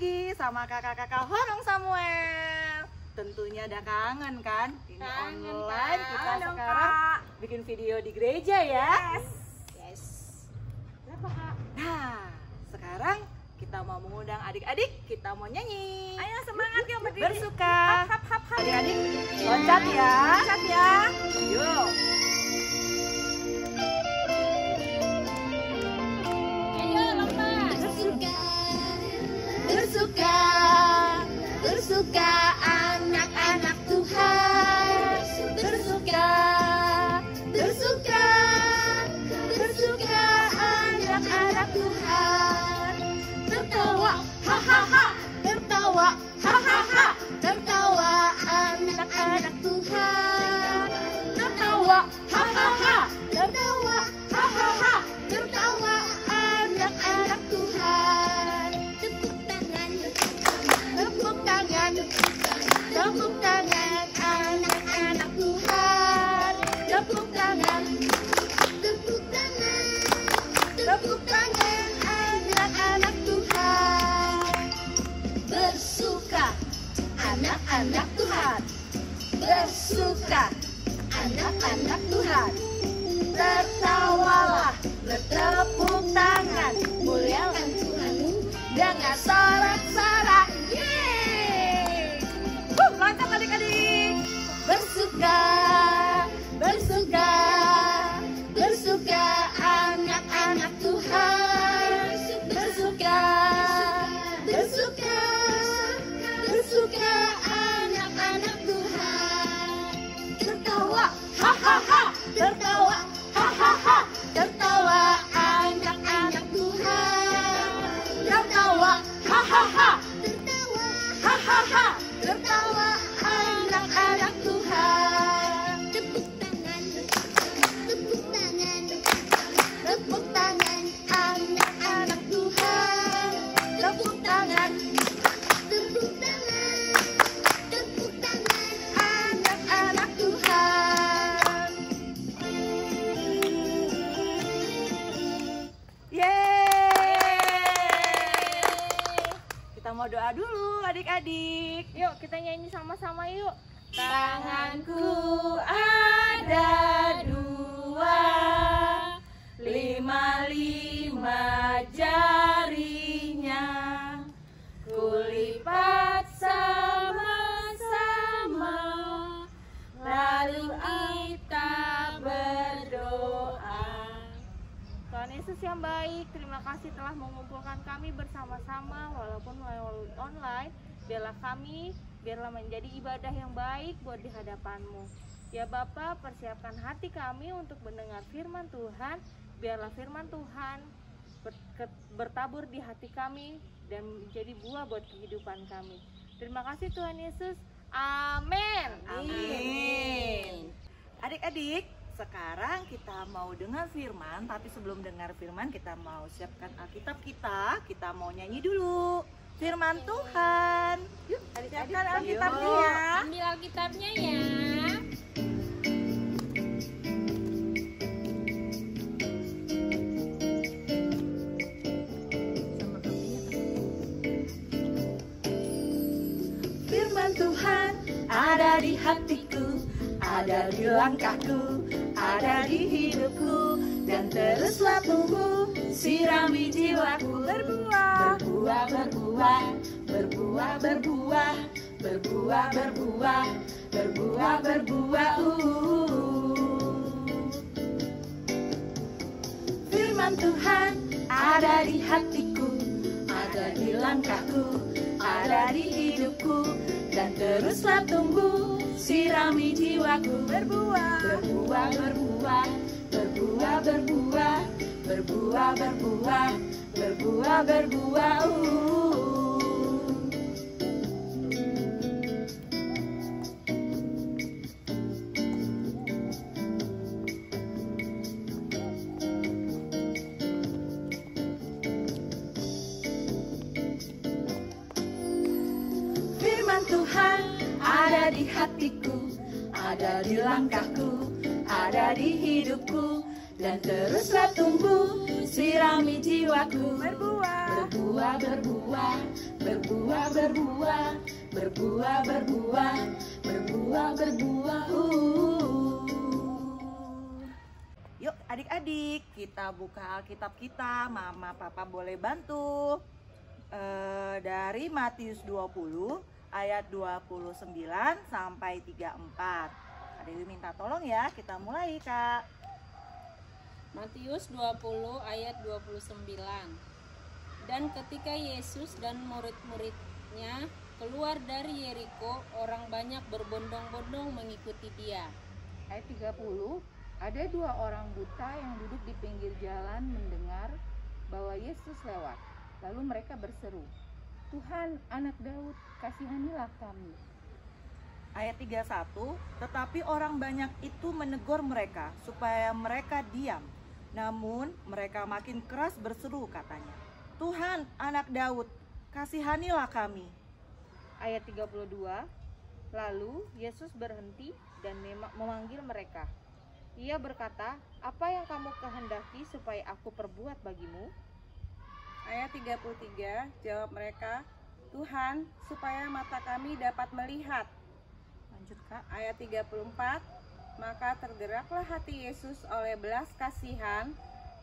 lagi sama kakak-kakak Horong Samuel. Tentunya udah kangen kan? Ini Kangen, online Kak. kita Kangen dong, sekarang Kak. bikin video di gereja ya. Yes. Kenapa, Kak? Nah, sekarang kita mau mengundang adik-adik, kita mau nyanyi. Ayo semangat yuk berdiri. Bersuka. Hap, hap, hap. Adik-adik, loncat ya. Loncat ya. Yuk. Ayo lompat. Bersuka, bersuka anak-anak Tuhan. Bersuka, bersuka, bersuka anak-anak Tuhan. Tertawa, hahaha, tertawa, hahaha, tertawa anak-anak Tuhan. Tertawa, hahaha, tertawa, hahaha, tertawa anak-anak Tuhan. Tepuk tangan, tepuk tangan, tepuk tangan anak-anak Tuhan. Tepuk tangan, tepuk tangan, tepuk tangan anak-anak Tuhan. Bersuka anak-anak Tuhan. Bersuka anak-anak Tuhan. Tertawalah, bertepuk tangan, muliakan Tuhanmu dengan sorak-sorak. Yeay! Loncat adik-adik. Bersuka, bersuka, bersuka anak-anak Tuhan. Bersuka, bersuka, bersuka anak-anak Tuhan. Tertawa, hahaha, tertawa, hahaha, tertawa anak-anak Tuhan. Tertawa, hahaha, tertawa, hahaha, tertawa anak-anak Tuhan. Tepuk tangan, tepuk tangan, tepuk tangan anak-anak Tuhan. Tepuk tangan, tepuk tangan, tepuk tangan anak-anak Tuhan. Yeay. Kita mau doa dulu adik-adik. Yuk kita nyanyi sama-sama yuk. Tanganku ada dua, lima jarinya, kulipat sama-sama, lalu kita berdoa. Tuhan Yesus yang baik, terima kasih telah mengumpulkan kami bersama-sama walaupun melalui online. Biarlah menjadi ibadah yang baik buat di hadapan-Mu. Ya Bapa, persiapkan hati kami untuk mendengar firman Tuhan. Biarlah firman Tuhan bertabur di hati kami dan menjadi buah buat kehidupan kami. Terima kasih Tuhan Yesus. Amin. Amin. Adik-adik, sekarang kita mau dengar firman, tapi sebelum dengar firman kita mau siapkan Alkitab kita. Kita mau nyanyi dulu firman Tuhan. Yuk, adik-adik, Siapkan Alkitabnya yuk. ya. Ambil Alkitabnya ya. Firman Tuhan ada di hatiku, ada di langkahku, ada di hidupku, dan teruslah tumbuh, sirami jiwaku. Berbuah, berbuah, berbuah, berbuah, berbuah, berbuah, berbuah, berbuah, berbuah. Firman Tuhan ada di hatiku, ada di langkahku, ada di hidupku, dan teruslah tumbuh, sirami jiwaku. Berbuah, berbuah, berbuah, berbuah, berbuah, berbuah, berbuah, berbuah, berbuah. Firman Tuhan ada di hatiku, ada di langkahku, ada di hidupku, dan teruslah tumbuh, sirami jiwaku. Berbuah, Berbuah, berbuah, berbuah, berbuah, berbuah, berbuah, berbuah, berbuah. Yuk adik-adik, kita buka Alkitab kita. Mama Papa boleh bantu. Dari Matius 20 ayat 29 sampai 34. Adik minta tolong ya, kita mulai Kak. Matius 20 ayat 29. Dan ketika Yesus dan murid-muridnya keluar dari Yeriko, orang banyak berbondong-bondong mengikuti dia. Ayat 30, ada 2 orang buta yang duduk di pinggir jalan mendengar bahwa Yesus lewat. Lalu mereka berseru, Tuhan, anak Daud, kasihanilah kami. Ayat 31, tetapi orang banyak itu menegur mereka supaya mereka diam. Namun mereka makin keras berseru katanya, Tuhan, anak Daud, kasihanilah kami. Ayat 32, lalu Yesus berhenti dan memanggil mereka. Ia berkata, apa yang kamu kehendaki supaya aku perbuat bagimu? Ayat 33, jawab mereka, Tuhan, supaya mata kami dapat melihat. Lanjut Kak. Ayat 34, maka tergeraklah hati Yesus oleh belas kasihan,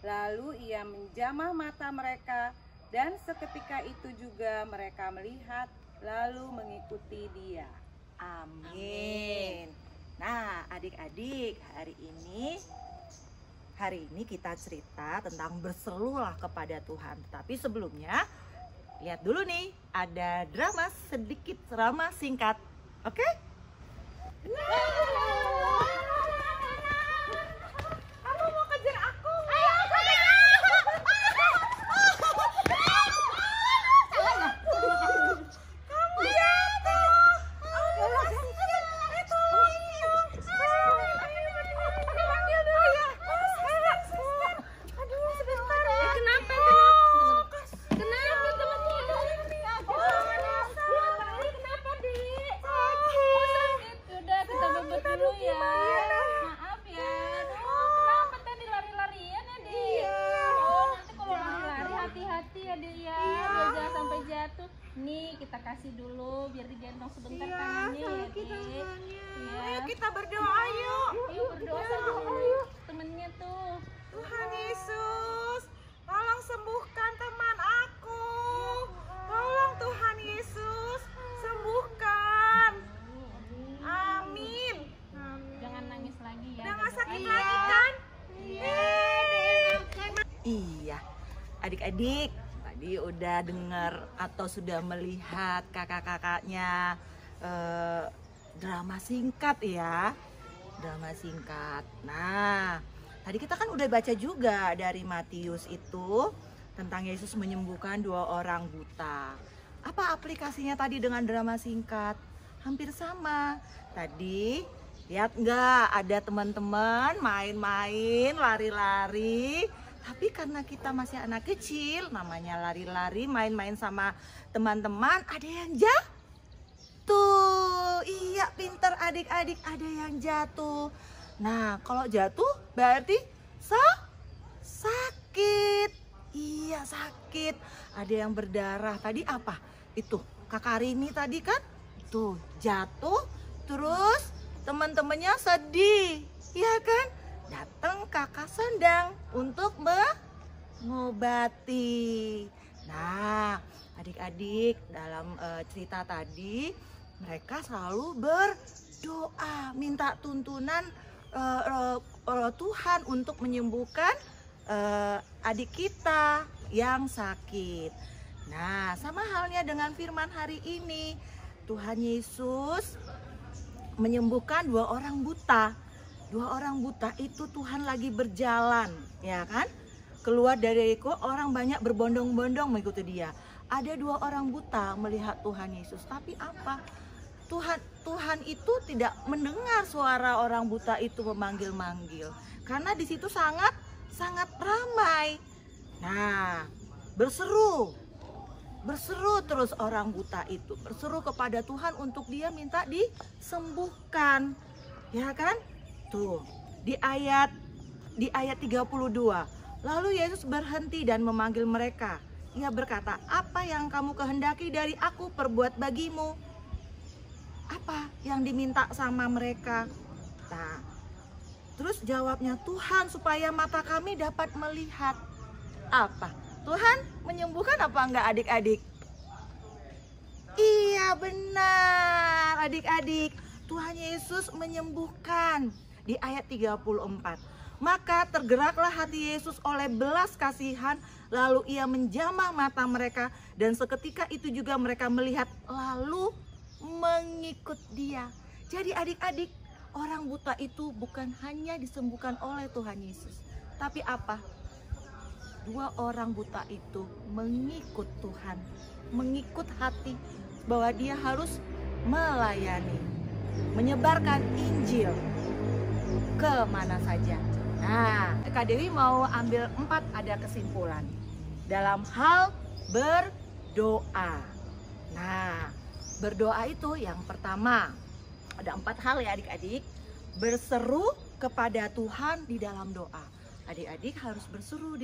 lalu ia menjamah mata mereka, dan seketika itu juga mereka melihat, lalu mengikuti dia. Amin. Nah adik-adik, hari ini kita cerita tentang berserulah kepada Tuhan. Tapi sebelumnya, lihat dulu nih, ada drama singkat. Oke? Kamu mau kejar aku? Ayo, kamu jatuh. Nih kita kasih dulu biar digendong sebentar tangannya ya, Dik. Iya. Ayo kita berdoa yuk. Yuk berdoa sama temennya tuh. Tuhan Yesus, tolong sembuhkan teman aku. Tolong Tuhan Yesus, sembuhkan. Amin. Jangan nangis lagi ya. Udah gak sakit Iya. lagi kan? Iya, adik-adik tadi udah dengar atau sudah melihat kakak-kakaknya drama singkat ya. Drama singkat. Nah, tadi kita kan udah baca juga dari Matius itu tentang Yesus menyembuhkan 2 orang buta. Apa aplikasinya tadi dengan drama singkat? Hampir sama. Tadi lihat nggak, ada teman-teman main-main, lari-lari. Tapi karena kita masih anak kecil, namanya lari-lari, main-main sama teman-teman, ada yang jatuh. Iya, pinter adik-adik, ada yang jatuh. Nah, kalau jatuh berarti sakit. Iya, sakit. Ada yang berdarah. Tadi apa? Itu Kakak Rini tadi kan? Tuh, jatuh, terus teman-temannya sedih. Iya kan? Datang kakak Sendang untuk mengobati. Nah, adik-adik dalam cerita tadi mereka selalu berdoa, minta tuntunan Tuhan untuk menyembuhkan adik kita yang sakit. Nah, sama halnya dengan firman hari ini. Tuhan Yesus menyembuhkan 2 orang buta. 2 orang buta itu Tuhan lagi berjalan, ya kan? Keluar dari Yeriko, orang banyak berbondong-bondong mengikuti dia. Ada 2 orang buta melihat Tuhan Yesus, tapi apa? Tuhan itu tidak mendengar suara orang buta itu memanggil-manggil, karena di situ sangat ramai. Nah, berseru terus orang buta itu, berseru kepada Tuhan untuk dia minta disembuhkan, ya kan? Tuh, di ayat di ayat 32. Lalu Yesus berhenti dan memanggil mereka. Ia berkata, apa yang kamu kehendaki dari aku perbuat bagimu? Apa yang diminta sama mereka? Nah, terus jawabnya, Tuhan, supaya mata kami dapat melihat. Apa? Tuhan menyembuhkan apa enggak adik-adik? Iya benar adik-adik, Tuhan Yesus menyembuhkan di ayat 34. Maka tergeraklah hati Yesus oleh belas kasihan, lalu ia menjamah mata mereka, dan seketika itu juga mereka melihat lalu mengikut dia. Jadi adik-adik, orang buta itu bukan hanya disembuhkan oleh Tuhan Yesus, tapi apa? 2 orang buta itu mengikut Tuhan, mengikut hati bahwa dia harus melayani, menyebarkan Injil kemana saja. Nah, Kak Dewi mau ambil 4 ada kesimpulan dalam hal berdoa. Nah, berdoa itu yang pertama ada 4 hal ya adik-adik. Berseru kepada Tuhan di dalam doa. Adik-adik harus berseru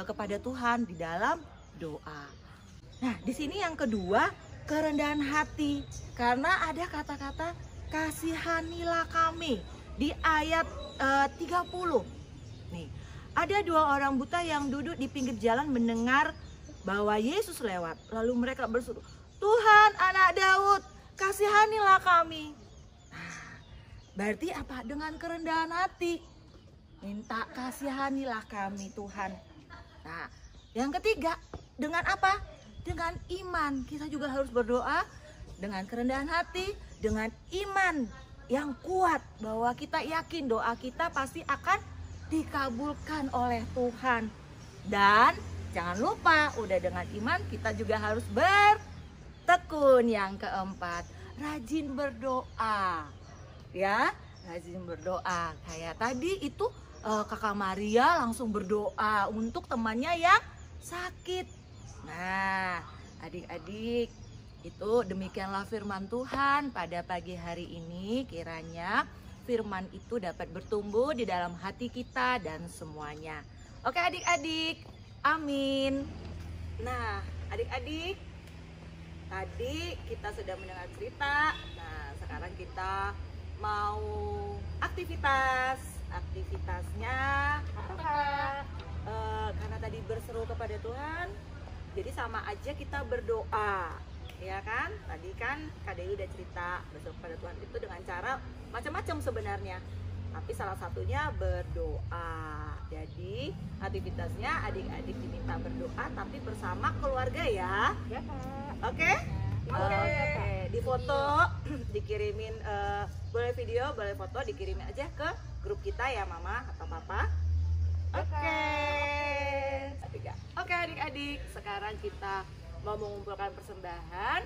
kepada Tuhan di dalam doa. Nah, di sini yang kedua, kerendahan hati. Karena ada kata-kata kasihanilah kami di ayat 30. Nih, ada 2 orang buta yang duduk di pinggir jalan mendengar bahwa Yesus lewat. Lalu mereka berseru, Tuhan, anak Daud, kasihanilah kami. Nah, berarti apa? Dengan kerendahan hati. Minta kasihanilah kami Tuhan. Nah, yang ketiga, dengan apa? Dengan iman. Kita juga harus berdoa dengan kerendahan hati, dengan iman yang kuat bahwa kita yakin doa kita pasti akan dikabulkan oleh Tuhan. Dan jangan lupa, udah dengan iman kita juga harus bertekun. Yang keempat, rajin berdoa. Ya, rajin berdoa. Kayak tadi itu Kakak Maria langsung berdoa untuk temannya yang sakit. Nah, adik-adik, itu demikianlah firman Tuhan pada pagi hari ini. Kiranya firman itu dapat bertumbuh di dalam hati kita dan semuanya. Oke adik-adik, amin. Nah adik-adik, tadi kita sudah mendengar cerita. Nah sekarang kita mau aktivitasnya apa? Karena tadi berseru kepada Tuhan, jadi sama aja kita berdoa, ya kan? Tadi kan Kak Dewi udah cerita berseru kepada Tuhan itu dengan cara macam-macam sebenarnya, tapi salah satunya berdoa. Jadi aktivitasnya adik-adik diminta berdoa, tapi bersama keluarga ya. Ya Kak. Oke? Oke. Di foto, dikirimin, boleh video, boleh foto, dikirimin aja ke grup kita ya Mama atau Papa. Oke. Oke adik-adik, sekarang kita mau mengumpulkan persembahan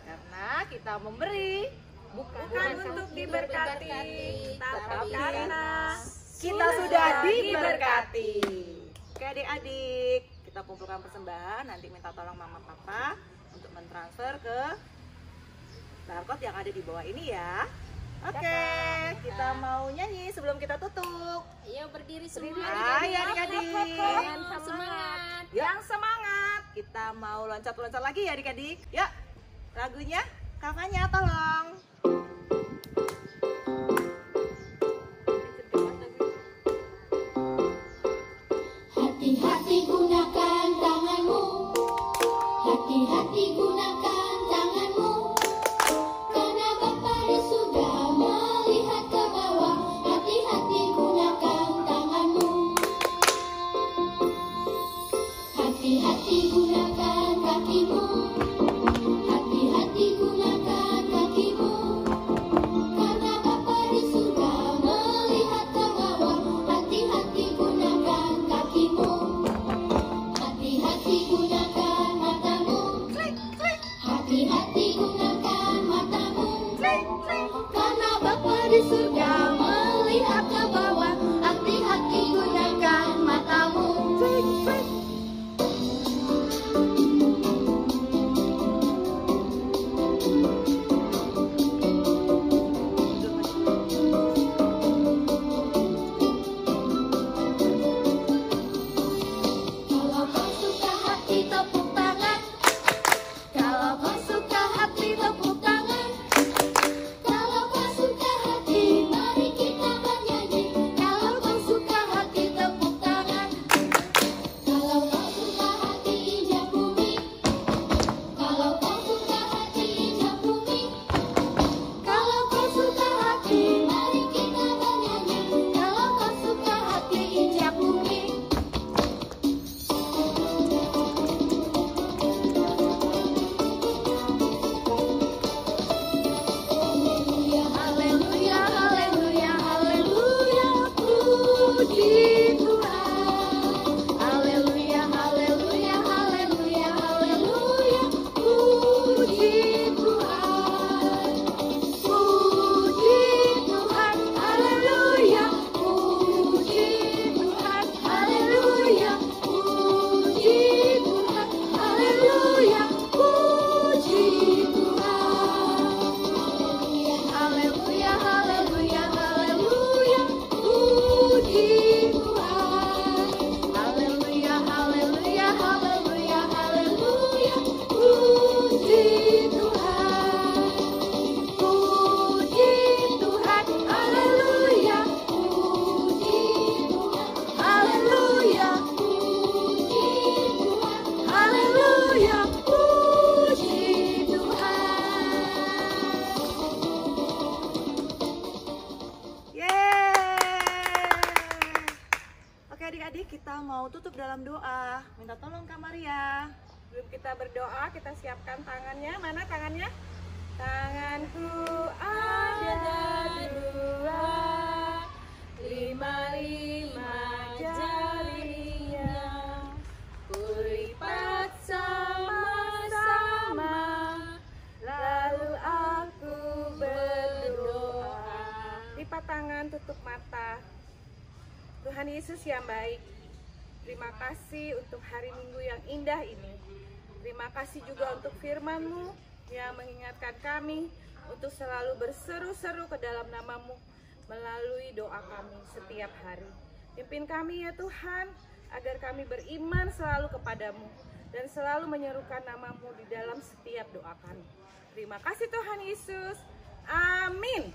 karena kita memberi bukan untuk diberkati, tapi karena kita sudah diberkati. Oke adik-adik, kita kumpulkan persembahan, nanti minta tolong Mama Papa untuk mentransfer ke barcode yang ada di bawah ini ya. Oke, kita mau nyanyi sebelum kita tutup. Ayo berdiri semua. Ayo adik-adik. Semangat. Yang semangat. Kita mau loncat-loncat lagi ya adik-adik. Yuk, lagunya, kafanya tolong. Hati-hati gunakan tanganmu. Hati-hati gunakan tanganmu. Karena Bapa di surga melihat ke bawah. Hati-hati gunakan tanganmu. Hati-hati gunakan kakimu. Hati-hati gunakan kakimu. kita mau tutup dalam doa. Minta tolong Kak Maria. Sebelum kita berdoa, kita siapkan tangannya. Mana tangannya? Tanganku ada dua, lima jarinya, kulipat sama-sama, lalu aku berdoa. Lipat tangan, tutup mata. Tuhan Yesus yang baik, terima kasih untuk hari Minggu yang indah ini. Terima kasih juga untuk firman-Mu yang mengingatkan kami untuk selalu berseru-seru ke dalam nama-Mu melalui doa kami setiap hari. Pimpin kami ya Tuhan, agar kami beriman selalu kepadamu dan selalu menyerukan nama-Mu di dalam setiap doa kami. Terima kasih Tuhan Yesus. Amin.